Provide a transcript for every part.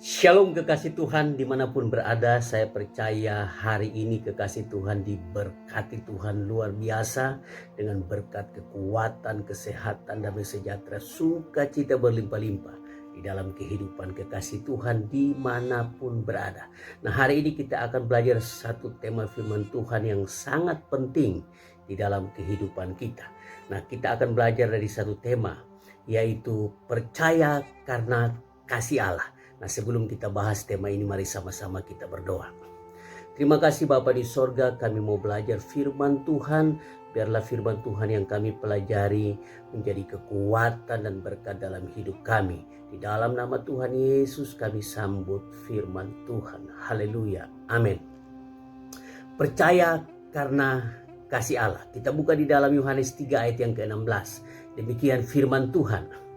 Shalom kekasih Tuhan dimanapun berada, saya percaya hari ini kekasih Tuhan diberkati Tuhan luar biasa dengan berkat kekuatan, kesehatan, damai sejahtera, sukacita berlimpah-limpah di dalam kehidupan kekasih Tuhan dimanapun berada. Nah, hari ini kita akan belajar satu tema firman Tuhan yang sangat penting di dalam kehidupan kita. Nah, kita akan belajar dari satu tema, yaitu percaya karena kasih Allah. Nah, sebelum kita bahas tema ini, mari sama-sama kita berdoa. Terima kasih Bapa di sorga, kami mau belajar firman Tuhan. Biarlah firman Tuhan yang kami pelajari menjadi kekuatan dan berkat dalam hidup kami. Di dalam nama Tuhan Yesus kami sambut firman Tuhan. Haleluya. Amin. Percaya karena kasih Allah. Kita buka di dalam Yohanes 3 ayat yang ke-16. Demikian firman Tuhan.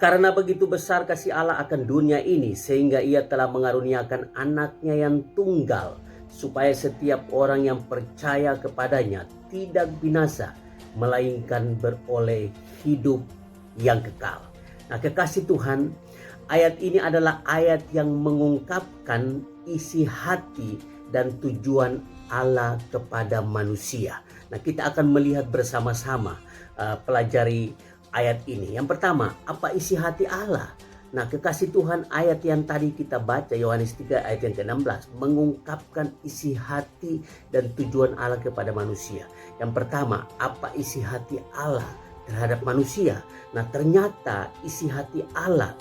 Karena begitu besar kasih Allah akan dunia ini, sehingga ia telah mengaruniakan anaknya yang tunggal, supaya setiap orang yang percaya kepadanya tidak binasa, melainkan beroleh hidup yang kekal. Nah, kekasih Tuhan, ayat ini adalah ayat yang mengungkapkan isi hati dan tujuan Allah kepada manusia. Nah, kita akan melihat bersama-sama, pelajari ayat ini. Yang pertama, apa isi hati Allah? Nah, kekasih Tuhan, ayat yang tadi kita baca, Yohanes 3 ayat yang ke-16, mengungkapkan isi hati dan tujuan Allah kepada manusia. Yang pertama, apa isi hati Allah terhadap manusia? Nah, ternyata isi hati Allah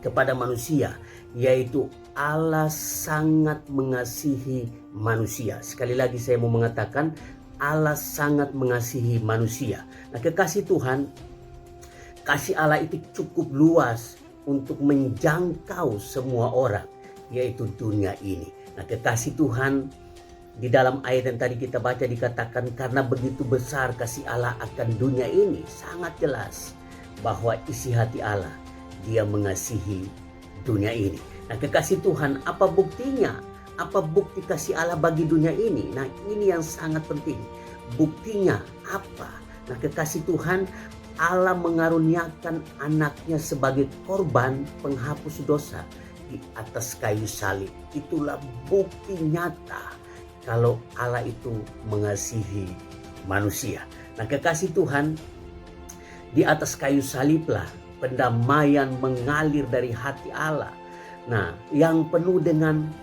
kepada manusia, yaitu Allah sangat mengasihi manusia. Sekali lagi saya mau mengatakan, Allah sangat mengasihi manusia. Nah, kekasih Tuhan, kasih Allah itu cukup luas untuk menjangkau semua orang, yaitu dunia ini. Nah, kekasih Tuhan, di dalam ayat yang tadi kita baca dikatakan karena begitu besar kasih Allah akan dunia ini, sangat jelas bahwa isi hati Allah, Dia mengasihi dunia ini. Nah, kekasih Tuhan, apa buktinya? Apa bukti kasih Allah bagi dunia ini? Nah, ini yang sangat penting. Buktinya apa? Nah, kekasih Tuhan, Allah mengaruniakan anaknya sebagai korban penghapus dosa di atas kayu salib. Itulah bukti nyata kalau Allah itu mengasihi manusia. Nah, kekasih Tuhan, di atas kayu saliblah pendamaian mengalir dari hati Allah. Nah, yang penuh dengan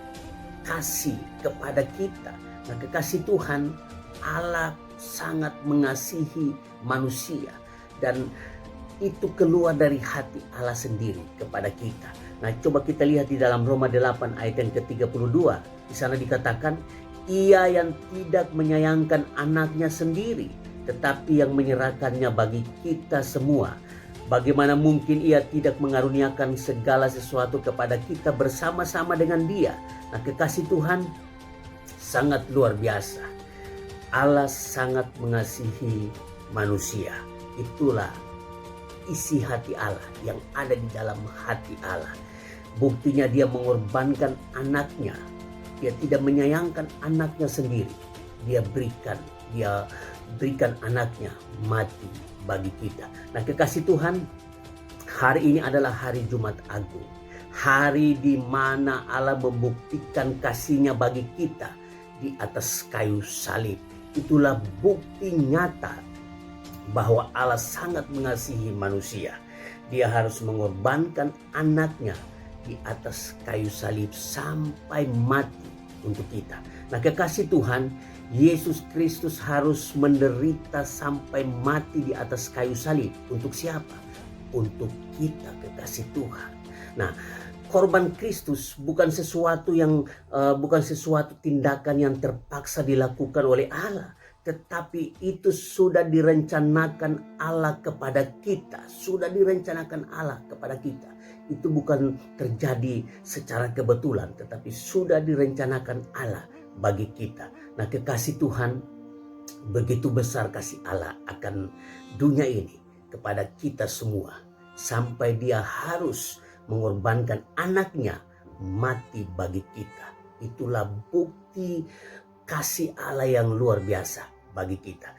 kasih kepada kita. Nah, kekasih Tuhan, Allah sangat mengasihi manusia. Dan itu keluar dari hati Allah sendiri kepada kita. Nah, coba kita lihat di dalam Roma 8 ayat yang ke-32. Di sana dikatakan, Ia yang tidak menyayangkan anaknya sendiri, tetapi yang menyerahkannya bagi kita semua. Bagaimana mungkin Ia tidak mengaruniakan segala sesuatu kepada kita bersama-sama dengan Dia? Nah, kekasih Tuhan, sangat luar biasa. Allah sangat mengasihi manusia. Itulah isi hati Allah yang ada di dalam hati Allah. Buktinya Dia mengorbankan anaknya. Dia tidak menyayangkan anaknya sendiri. Dia berikan anaknya mati bagi kita. Nah, kekasih Tuhan, hari ini adalah hari Jumat Agung. Hari di mana Allah membuktikan kasih-Nya bagi kita di atas kayu salib. Itulah bukti nyata bahwa Allah sangat mengasihi manusia. Dia harus mengorbankan anaknya di atas kayu salib sampai mati untuk kita. Nah, kekasih Tuhan, Yesus Kristus harus menderita sampai mati di atas kayu salib. Untuk siapa? Untuk kita, kekasih Tuhan. Nah, korban Kristus bukan sesuatu tindakan yang terpaksa dilakukan oleh Allah. Tetapi itu sudah direncanakan Allah kepada kita. Sudah direncanakan Allah kepada kita. Itu bukan terjadi secara kebetulan, tetapi sudah direncanakan Allah bagi kita. Nah, kekasih Tuhan, begitu besar kasih Allah akan dunia ini kepada kita semua. Sampai Dia harus mengorbankan anaknya mati bagi kita. Itulah bukti kasih Allah yang luar biasa bagi kita.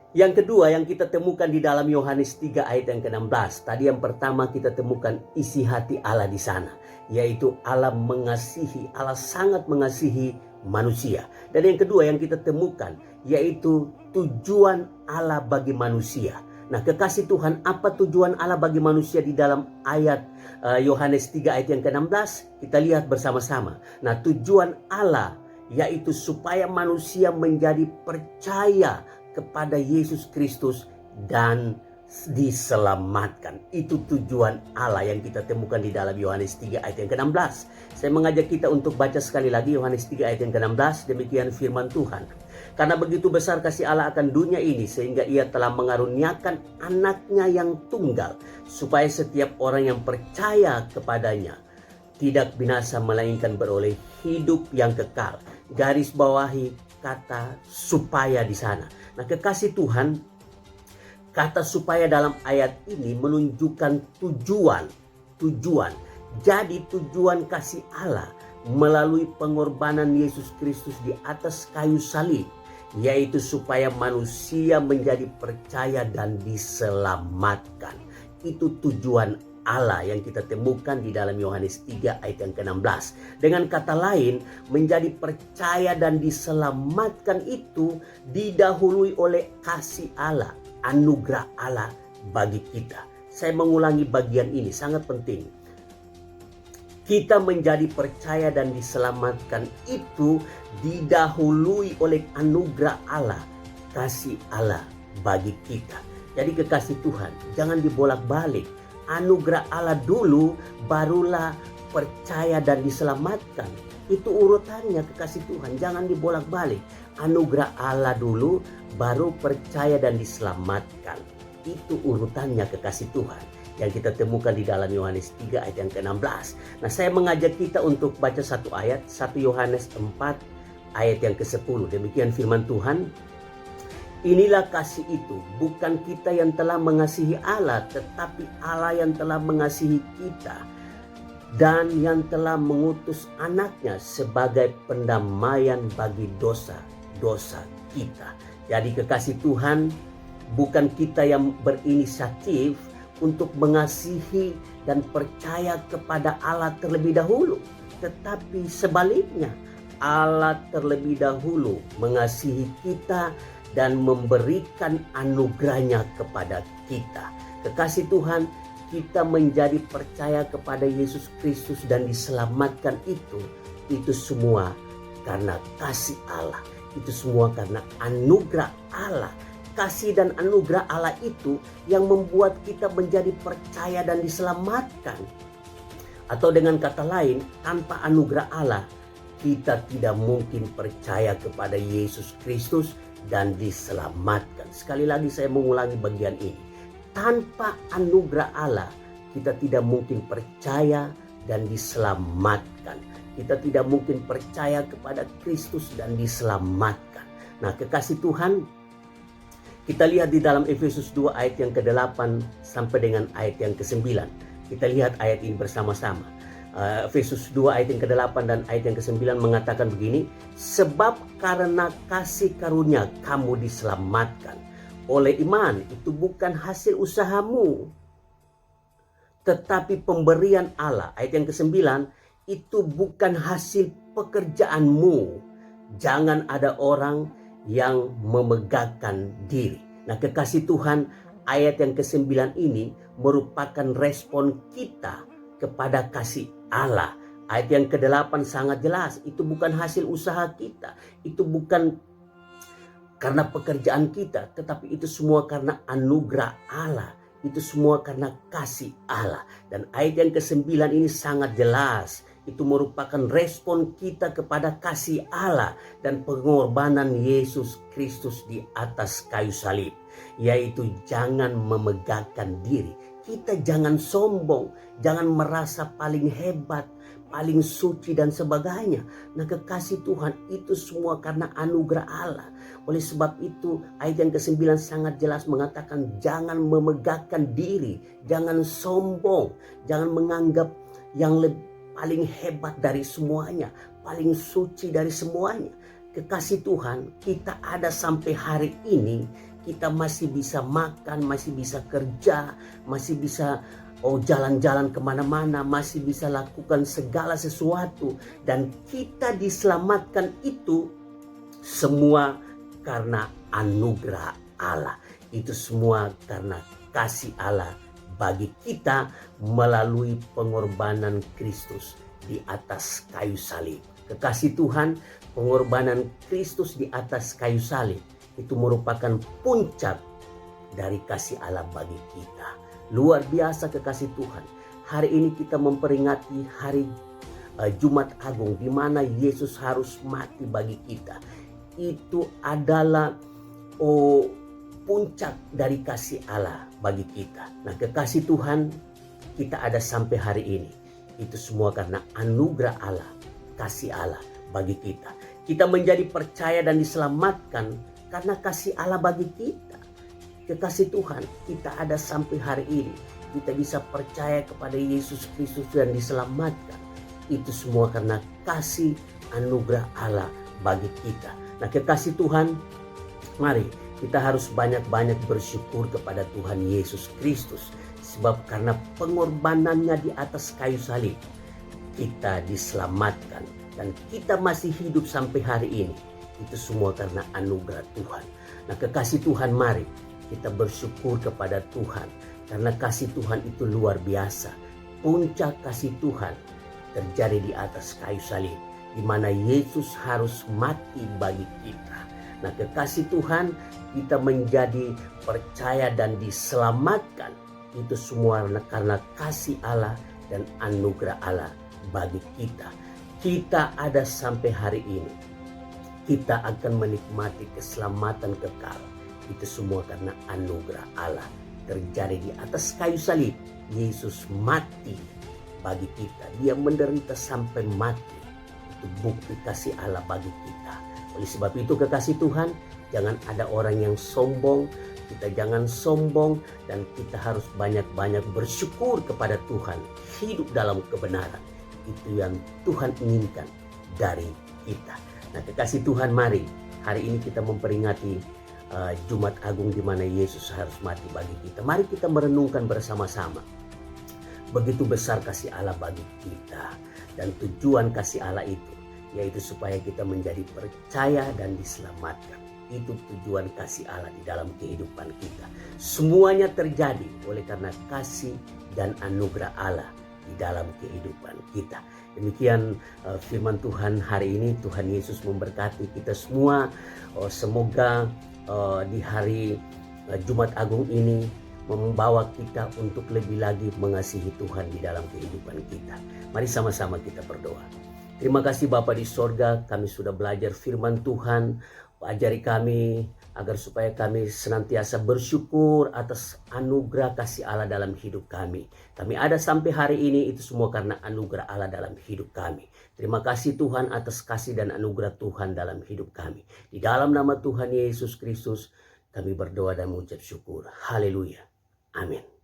Yang kedua yang kita temukan di dalam Yohanes 3 ayat yang ke-16. Tadi yang pertama kita temukan isi hati Allah di sana. yaitu Allah mengasihi, Allah sangat mengasihi manusia. Dan yang kedua yang kita temukan yaitu tujuan Allah bagi manusia. Nah, kekasih Tuhan, apa tujuan Allah bagi manusia di dalam ayat Yohanes 3 ayat yang ke-16? Kita lihat bersama-sama. Nah, tujuan Allah yaitu supaya manusia menjadi percaya kepada Yesus Kristus dan diselamatkan. Itu tujuan Allah yang kita temukan di dalam Yohanes 3 ayat yang ke-16. Saya mengajak kita untuk baca sekali lagi Yohanes 3 ayat yang ke-16. Demikian firman Tuhan. Karena begitu besar kasih Allah akan dunia ini, sehingga ia telah mengaruniakan anaknya yang tunggal, supaya setiap orang yang percaya kepadanya tidak binasa, melainkan beroleh hidup yang kekal. Garis bawahi kata supaya di sana. Nah, kekasih Tuhan, kata supaya dalam ayat ini menunjukkan tujuan. Jadi tujuan kasih Allah melalui pengorbanan Yesus Kristus di atas kayu salib, yaitu supaya manusia menjadi percaya dan diselamatkan. Itu tujuan Allah yang kita temukan di dalam Yohanes 3 ayat yang ke-16. Dengan kata lain, menjadi percaya dan diselamatkan itu didahului oleh kasih Allah, anugerah Allah bagi kita. Saya mengulangi bagian ini, sangat penting. Kita menjadi percaya dan diselamatkan itu didahului oleh anugerah Allah, kasih Allah bagi kita. Jadi kekasih Tuhan, jangan dibolak-balik. Anugerah Allah dulu, barulah percaya dan diselamatkan. Itu urutannya kekasih Tuhan, jangan dibolak-balik. Anugerah Allah dulu, baru percaya dan diselamatkan. Itu urutannya kekasih Tuhan yang kita temukan di dalam Yohanes 3 ayat yang ke-16. Nah, saya mengajak kita untuk baca satu ayat, 1 Yohanes 4 ayat yang ke-10. Demikian firman Tuhan. Inilah kasih itu, bukan kita yang telah mengasihi Allah, tetapi Allah yang telah mengasihi kita dan yang telah mengutus anaknya sebagai pendamaian bagi dosa-dosa kita. Jadi kekasih Tuhan, bukan kita yang berinisiatif untuk mengasihi dan percaya kepada Allah terlebih dahulu, tetapi sebaliknya, Allah terlebih dahulu mengasihi kita dan memberikan anugerahnya kepada kita. Kekasih Tuhan, kita menjadi percaya kepada Yesus Kristus dan diselamatkan itu semua karena kasih Allah. Itu semua karena anugerah Allah. Kasih dan anugerah Allah itu yang membuat kita menjadi percaya dan diselamatkan. Atau dengan kata lain, tanpa anugerah Allah, kita tidak mungkin percaya kepada Yesus Kristus dan diselamatkan. Sekali lagi saya mengulangi bagian ini. Tanpa anugerah Allah, kita tidak mungkin percaya dan diselamatkan. Kita tidak mungkin percaya kepada Kristus dan diselamatkan. Nah, kekasih Tuhan, kita lihat di dalam Efesus 2 ayat yang ke-8 sampai dengan ayat yang ke-9. Kita lihat ayat ini bersama-sama. Efesus 2 ayat yang ke-8 dan ayat yang ke-9 mengatakan begini. Sebab karena kasih karunia kamu diselamatkan oleh iman. Itu bukan hasil usahamu, tetapi pemberian Allah. Ayat yang ke-9, itu bukan hasil pekerjaanmu. Jangan ada orang yang memegahkan diri. Nah, kekasih Tuhan, ayat yang ke-9 ini merupakan respon kita kepada kasih Allah. Ayat yang ke-8 sangat jelas, itu bukan hasil usaha kita, itu bukan karena pekerjaan kita, tetapi itu semua karena anugerah Allah, itu semua karena kasih Allah. Dan ayat yang ke-9 ini sangat jelas, itu merupakan respon kita kepada kasih Allah dan pengorbanan Yesus Kristus di atas kayu salib, yaitu jangan memegahkan diri. Kita jangan sombong, jangan merasa paling hebat, paling suci dan sebagainya. Nah, kekasih Tuhan, itu semua karena anugerah Allah. Oleh sebab itu, ayat yang ke-9 sangat jelas mengatakan jangan memegahkan diri, jangan sombong, jangan menganggap yang paling hebat dari semuanya, paling suci dari semuanya. Kekasih Tuhan, kita ada sampai hari ini, kita masih bisa makan, masih bisa kerja, masih bisa jalan-jalan kemana-mana, masih bisa lakukan segala sesuatu. Dan kita diselamatkan itu semua karena anugerah Allah. Itu semua karena kasih Allah bagi kita melalui pengorbanan Kristus di atas kayu salib. Kekasih Tuhan, pengorbanan Kristus di atas kayu salib itu merupakan puncak dari kasih Allah bagi kita. Luar biasa kekasih Tuhan. Hari ini kita memperingati hari Jumat Agung, di mana Yesus harus mati bagi kita. Itu adalah puncak dari kasih Allah bagi kita. Nah, kekasih Tuhan, kita ada sampai hari ini. Itu semua karena anugerah Allah, kasih Allah bagi kita. Kita menjadi percaya dan diselamatkan karena kasih Allah bagi kita. Kekasih Tuhan, kita ada sampai hari ini. Kita bisa percaya kepada Yesus Kristus dan diselamatkan. Itu semua karena kasih anugerah Allah bagi kita. Nah, kekasih Tuhan, mari kita harus banyak-banyak bersyukur kepada Tuhan Yesus Kristus. Sebab karena pengorbanannya di atas kayu salib, kita diselamatkan. Dan kita masih hidup sampai hari ini. Itu semua karena anugerah Tuhan. Nah, kekasih Tuhan, mari kita bersyukur kepada Tuhan. Karena kasih Tuhan itu luar biasa. Puncak kasih Tuhan terjadi di atas kayu salib, di mana Yesus harus mati bagi kita. Nah, kekasih Tuhan, kita menjadi percaya dan diselamatkan. Itu semua karena kasih Allah dan anugerah Allah bagi kita. Kita ada sampai hari ini. Kita akan menikmati keselamatan kekal. Itu semua karena anugerah Allah terjadi di atas kayu salib. Yesus mati bagi kita. Dia menderita sampai mati. Itu bukti kasih Allah bagi kita. Oleh sebab itu kekasih Tuhan, jangan ada orang yang sombong. Kita jangan sombong dan kita harus banyak-banyak bersyukur kepada Tuhan. Hidup dalam kebenaran. Itu yang Tuhan inginkan dari kita. Nah, kekasih Tuhan, mari hari ini kita memperingati Jumat Agung di mana Yesus harus mati bagi kita. Mari kita merenungkan bersama-sama. Begitu besar kasih Allah bagi kita. Dan tujuan kasih Allah itu, yaitu supaya kita menjadi percaya dan diselamatkan. Itu tujuan kasih Allah di dalam kehidupan kita. Semuanya terjadi oleh karena kasih dan anugerah Allah di dalam kehidupan kita. Demikian firman Tuhan hari ini. Tuhan Yesus memberkati kita semua. Semoga di hari Jumat Agung ini membawa kita untuk lebih lagi mengasihi Tuhan di dalam kehidupan kita. Mari sama-sama kita berdoa. Terima kasih Bapa di sorga, kami sudah belajar firman Tuhan. Ajari kami agar supaya kami senantiasa bersyukur atas anugerah kasih Allah dalam hidup kami. Kami ada sampai hari ini, itu semua karena anugerah Allah dalam hidup kami. Terima kasih Tuhan atas kasih dan anugerah Tuhan dalam hidup kami. Di dalam nama Tuhan Yesus Kristus kami berdoa dan mengucap syukur. Haleluya. Amin.